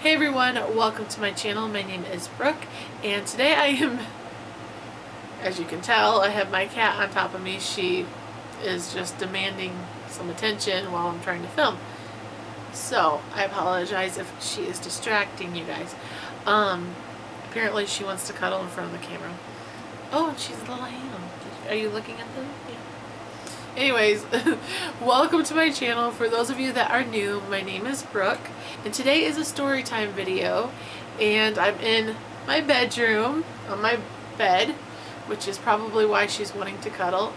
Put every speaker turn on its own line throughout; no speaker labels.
Hey everyone, welcome to my channel. My name is Brooke, and today I am, as you can tell, I have my cat on top of me. She is just demanding some attention while I'm trying to film. So, I apologize if she is distracting you guys. Apparently she wants to cuddle in front of the camera. Oh, and she's a little ham. Are you looking at them? Yeah. Anyways, welcome to my channel. For those of you that are new, my name is Brooke, and today is a story time video, and I'm in my bedroom, on my bed, which is probably why she's wanting to cuddle.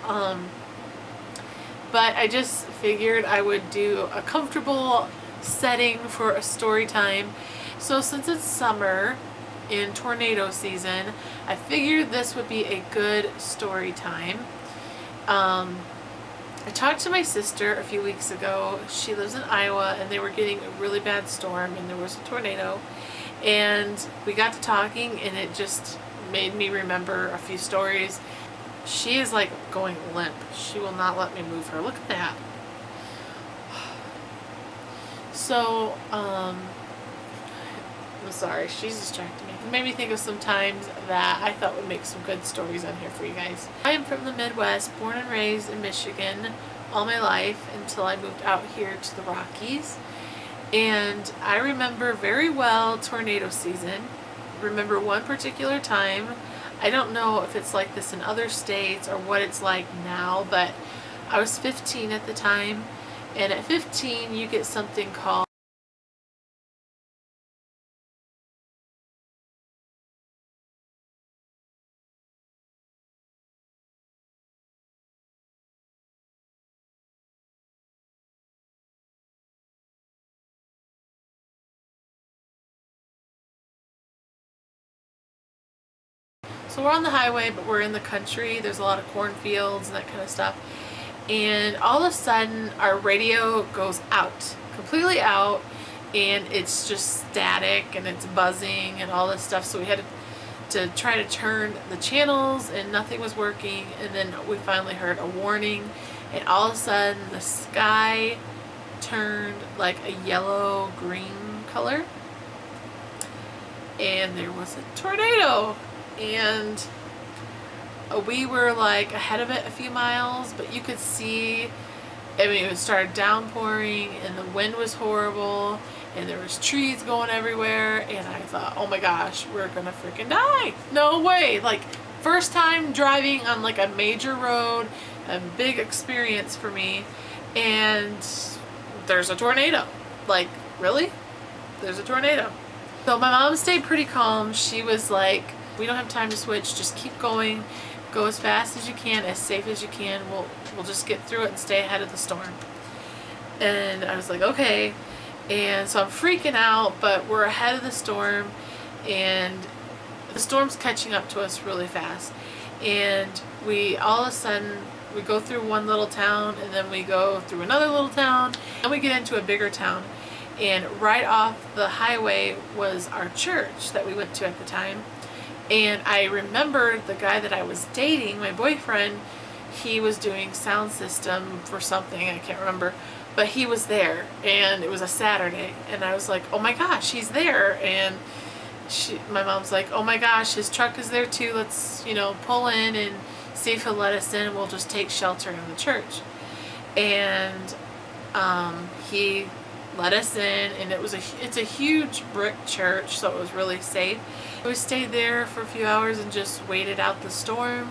But I just figured I would do a comfortable setting for a story time. So since it's summer in tornado season, I figured this would be a good story time. I talked to my sister a few weeks ago. She lives in Iowa, and they were getting a really bad storm, and there was a tornado. And we got to talking, and it just made me remember a few stories. She is like going limp. She will not let me move her. Look at that. So, I'm sorry, she's distracting me. It made me think of some times that I thought would make some good stories on here for you guys. I am from the Midwest, born and raised in Michigan all my life until I moved out here to the Rockies. And I remember very well tornado season. Remember one particular time. I don't know if it's like this in other states or what it's like now, but I was 15 at the time. And at 15 you get something called So we're on the highway, but we're in the country. There's a lot of cornfields and that kind of stuff. And all of a sudden, our radio goes out, completely out, and it's just static and it's buzzing and all this stuff. So we had to try to turn the channels, and nothing was working. And then we finally heard a warning, and all of a sudden, the sky turned like a yellow-green color, and there was a tornado. And we were like ahead of it a few miles, but you could see, I mean, it started downpouring and the wind was horrible and there was trees going everywhere, and I thought, oh my gosh, we're gonna freaking die. No way. Like, first time driving on like a major road, a big experience for me, and there's a tornado. Like, really? There's a tornado. So my mom stayed pretty calm. She was like, we don't have time to switch, just keep going, go as fast as you can, as safe as you can, we'll just get through it and stay ahead of the storm. And I was like, okay. And so I'm freaking out, but we're ahead of the storm, and the storm's catching up to us really fast. And we all of a sudden, we go through one little town, and then we go through another little town, and we get into a bigger town. And right off the highway was our church that we went to at the time. And I remember the guy that I was dating, my boyfriend, he was doing sound system for something, I can't remember, but he was there, and it was a Saturday, and I was like, oh my gosh, he's there. And my mom's like, oh my gosh, his truck is there too, let's, pull in and see if he'll let us in, and we'll just take shelter in the church. And he let us in, and it's a huge brick church, so it was really safe. We stayed there for a few hours and just waited out the storm,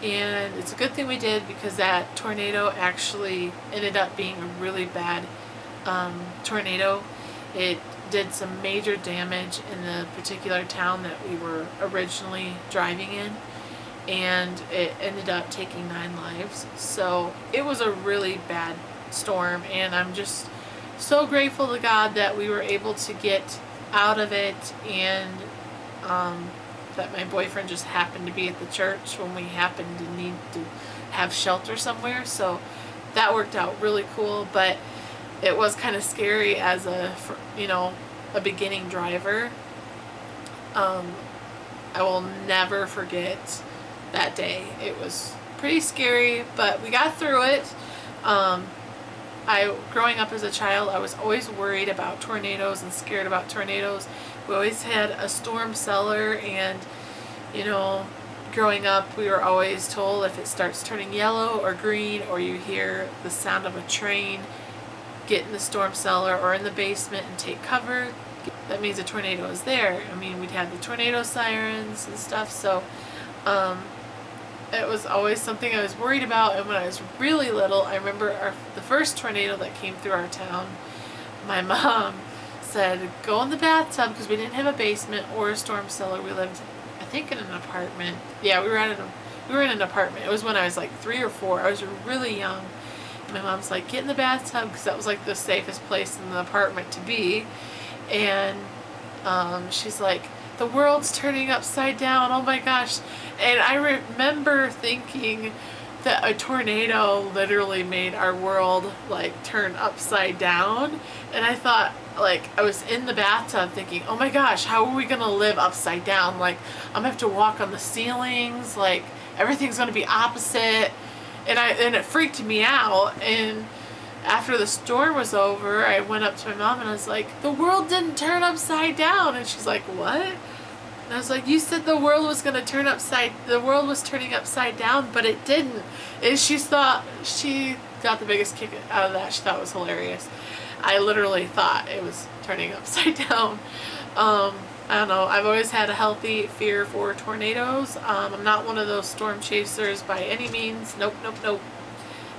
and it's a good thing we did, because that tornado actually ended up being a really bad tornado. It did some major damage in the particular town that we were originally driving in, and it ended up taking 9 lives. So it was a really bad storm, and I'm just so grateful to God that we were able to get out of it, and that my boyfriend just happened to be at the church when we happened to need to have shelter somewhere. So that worked out really cool, but it was kind of scary as a beginning driver. I will never forget that day. It was pretty scary, but we got through it. growing up as a child, I was always worried about tornadoes and scared about tornadoes. We always had a storm cellar, and you know, growing up we were always told if it starts turning yellow or green, or you hear the sound of a train, get in the storm cellar or in the basement and take cover. That means a tornado is there. I mean, we'd have the tornado sirens and stuff, so it was always something I was worried about. And when I was really little, I remember the first tornado that came through our town, my mom said, go in the bathtub, because we didn't have a basement or a storm cellar. We lived, I think, in an apartment. Yeah, we were in an apartment. It was when I was like 3 or 4. I was really young. And my mom's like, get in the bathtub, because that was like the safest place in the apartment to be. And she's like, the world's turning upside down, oh my gosh. And I remember thinking that a tornado literally made our world like turn upside down. And I thought, like, I was in the bathtub thinking, oh my gosh, how are we gonna live upside down? Like, I'm gonna have to walk on the ceilings, like everything's gonna be opposite. And it freaked me out. And after the storm was over, I went up to my mom and I was like, the world didn't turn upside down. And she's like, what? And I was like, you said the world was going to turn the world was turning upside down, but it didn't. And she got the biggest kick out of that. She thought it was hilarious. I literally thought it was turning upside down. I don't know. I've always had a healthy fear for tornadoes. I'm not one of those storm chasers by any means. Nope, nope, nope.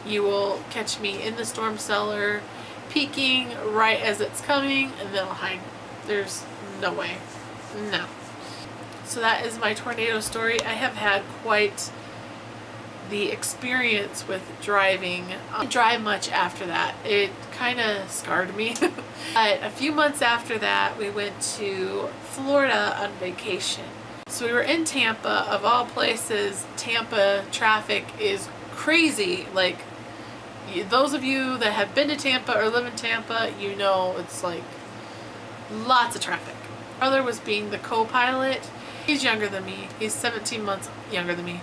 You will catch me in the storm cellar, peeking right as it's coming, and then I'll hide. There's no way. No. So that is my tornado story. I have had quite the experience with driving. I didn't drive much after that. It kind of scarred me. But a few months after that, we went to Florida on vacation. So we were in Tampa. Of all places, Tampa traffic is crazy. Like, those of you that have been to Tampa or live in Tampa, you know it's like lots of traffic. My brother was being the co-pilot. He's younger than me. He's 17 months younger than me.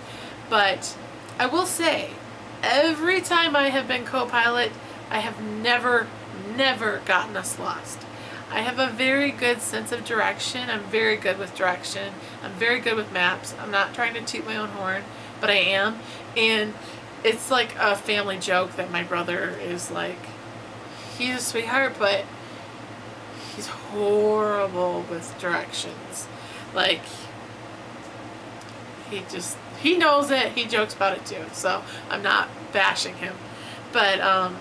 But I will say, every time I have been co-pilot, I have never gotten us lost. I have a very good sense of direction. I'm very good with direction. I'm very good with maps. I'm not trying to toot my own horn, but I am. And it's like a family joke that my brother is like, he's a sweetheart, but he's horrible with directions. Like, he knows it. He jokes about it too. So I'm not bashing him. But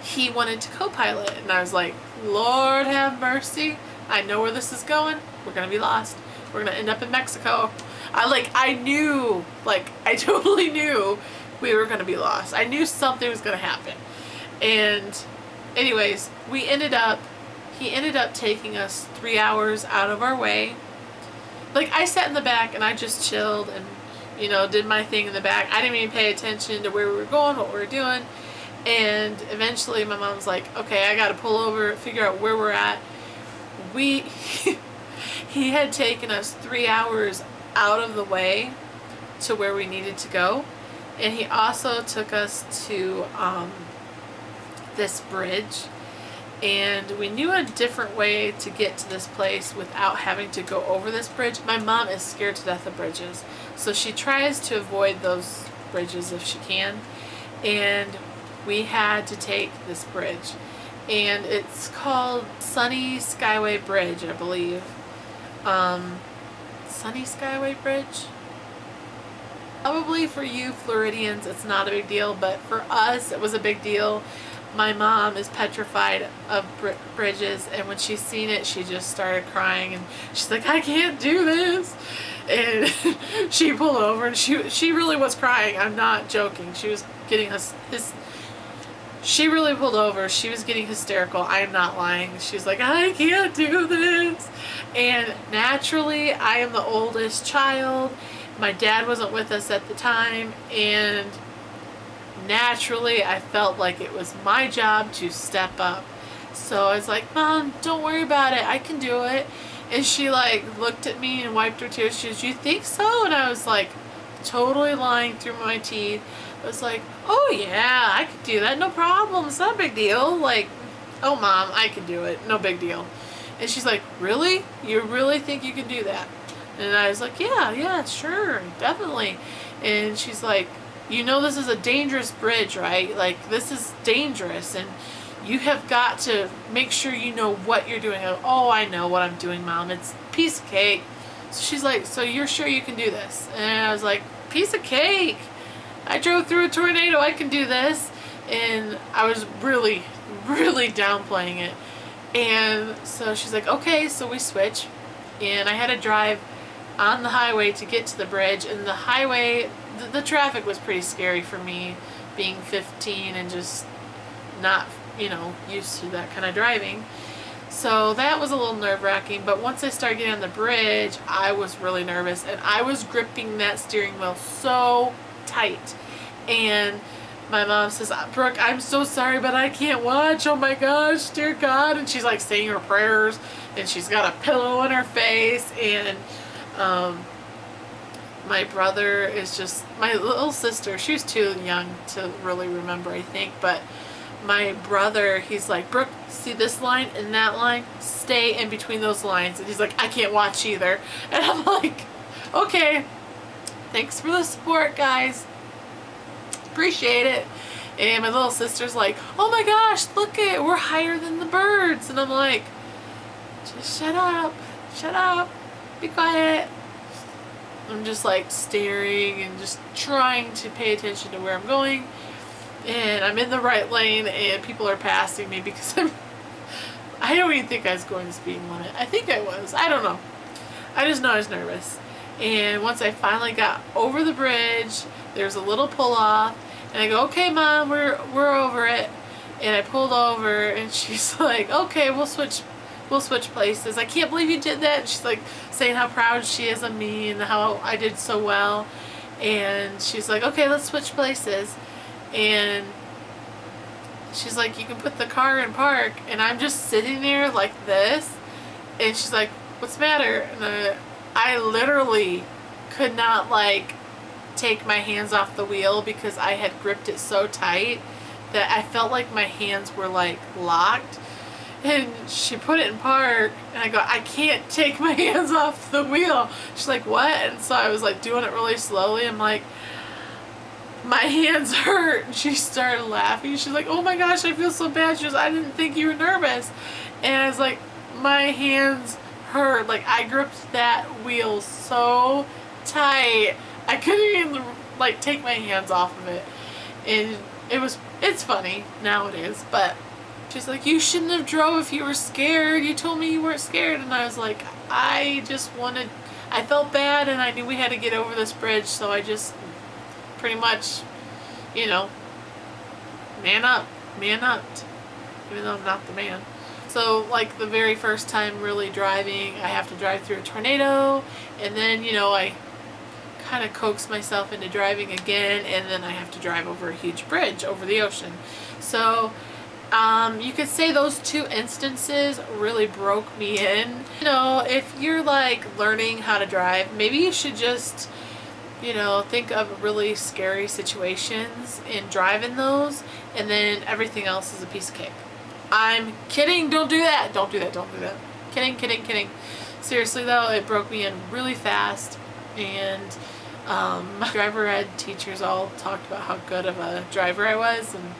he wanted to co-pilot, and I was like, Lord have mercy. I know where this is going. We're going to be lost. We're going to end up in Mexico. I knew, I totally knew we were going to be lost. I knew something was going to happen. And anyways, he ended up taking us 3 hours out of our way. Like, I sat in the back and I just chilled and, you know, did my thing in the back. I didn't even pay attention to where we were going, what we were doing. And eventually my mom's like, okay, I got to pull over, figure out where we're at. He had taken us 3 hours out of the way to where we needed to go. And he also took us to this bridge. And we knew a different way to get to this place without having to go over this bridge. My mom is scared to death of bridges, so she tries to avoid those bridges if she can. And we had to take this bridge. And it's called Sunny Skyway Bridge, I believe. Sunny Skyway Bridge? Probably for you Floridians it's not a big deal, but for us it was a big deal. My mom is petrified of bridges, and when she's seen it, she just started crying, and she's like, I can't do this. And she pulled over, and she really was crying. I'm not joking. She was getting she really pulled over. She was getting hysterical. I am not lying. She's like, I can't do this. And naturally, I am the oldest child. My dad wasn't with us at the time, and naturally I felt like it was my job to step up. So I was like, Mom, don't worry about it, I can do it. And she looked at me and wiped her tears. She goes, you think so? And I was like, totally lying through my teeth. I was like, oh yeah, I could do that, no problem, it's not a big deal. Like, oh mom, I can do it, no big deal. And she's like, really? You really think you can do that? And I was like, yeah, sure, definitely. And she's like, you know this is a dangerous bridge, right? Like, this is dangerous, and you have got to make sure you know what you're doing. Oh, I know what I'm doing, Mom. It's a piece of cake. So she's like, so you're sure you can do this? And I was like, piece of cake? I drove through a tornado. I can do this. And I was really, really downplaying it. And so she's like, okay, so we switch. And I had to drive on the highway to get to the bridge. And the highway, the traffic was pretty scary for me, being 15 and just not, you know, used to that kind of driving. So that was a little nerve-wracking, but once I started getting on the bridge, I was really nervous, and I was gripping that steering wheel so tight. And my mom says, Brooke, I'm so sorry, but I can't watch. Oh my gosh, dear God. And she's like saying her prayers, and she's got a pillow on her face. And my brother is just, my little sister, she was too young to really remember, I think, but my brother, he's like, Brooke, see this line and that line? Stay in between those lines. And he's like, I can't watch either. And I'm like, okay, thanks for the support, guys. Appreciate it. And my little sister's like, oh my gosh, look it, we're higher than the birds. And I'm like, just shut up, be quiet. I'm just like staring and just trying to pay attention to where I'm going. And I'm in the right lane, and people are passing me because I don't even think I was going the speed limit. I think I was. I don't know. I just know I was nervous. And once I finally got over the bridge, there's a little pull off, and I go, okay, Mom, we're over it. And I pulled over, and she's like, okay, we'll switch places. I can't believe you did that. And she's like saying how proud she is of me and how I did so well. And she's like, okay, let's switch places. And she's like, you can put the car in park. And I'm just sitting there like this. And she's like, what's the matter? And I literally could not like take my hands off the wheel because I had gripped it so tight that I felt like my hands were like locked. And she put it in park, and I go, I can't take my hands off the wheel. She's like, what? And so I was like doing it really slowly. I'm like, my hands hurt. And she started laughing. She's like, oh my gosh, I feel so bad. She goes, I didn't think you were nervous. And I was like, my hands hurt. Like, I gripped that wheel so tight, I couldn't even like take my hands off of it. And it's funny nowadays, but she's like, you shouldn't have drove if you were scared. You told me you weren't scared. And I was like, I felt bad, and I knew we had to get over this bridge, so I just pretty much, you know, man up, even though I'm not the man. So like the very first time really driving, I have to drive through a tornado, and then, you know, I kind of coax myself into driving again, and then I have to drive over a huge bridge over the ocean. So you could say those two instances really broke me in. You know, if you're like learning how to drive, maybe you should just, you know, think of really scary situations and drive in those, and then everything else is a piece of cake. I'm kidding, don't do that. Don't do that. Kidding. Seriously though, it broke me in really fast, and my driver ed teachers all talked about how good of a driver I was, and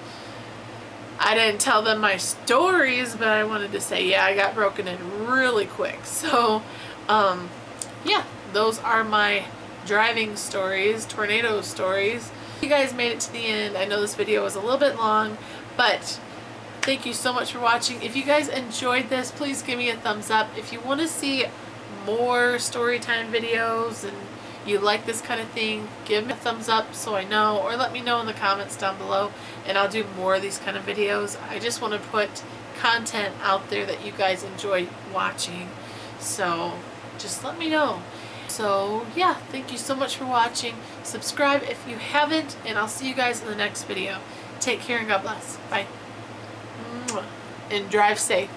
I didn't tell them my stories, but I wanted to say, yeah, I got broken in really quick. So, yeah, those are my driving stories, tornado stories. You guys made it to the end. I know this video was a little bit long, but thank you so much for watching. If you guys enjoyed this, please give me a thumbs up. If you want to see more story time videos and you like this kind of thing, give me a thumbs up so I know, or let me know in the comments down below, and I'll do more of these kind of videos. I just want to put content out there that you guys enjoy watching, so just let me know. So yeah, thank you so much for watching. Subscribe if you haven't, and I'll see you guys in the next video. Take care and God bless. Bye. And drive safe.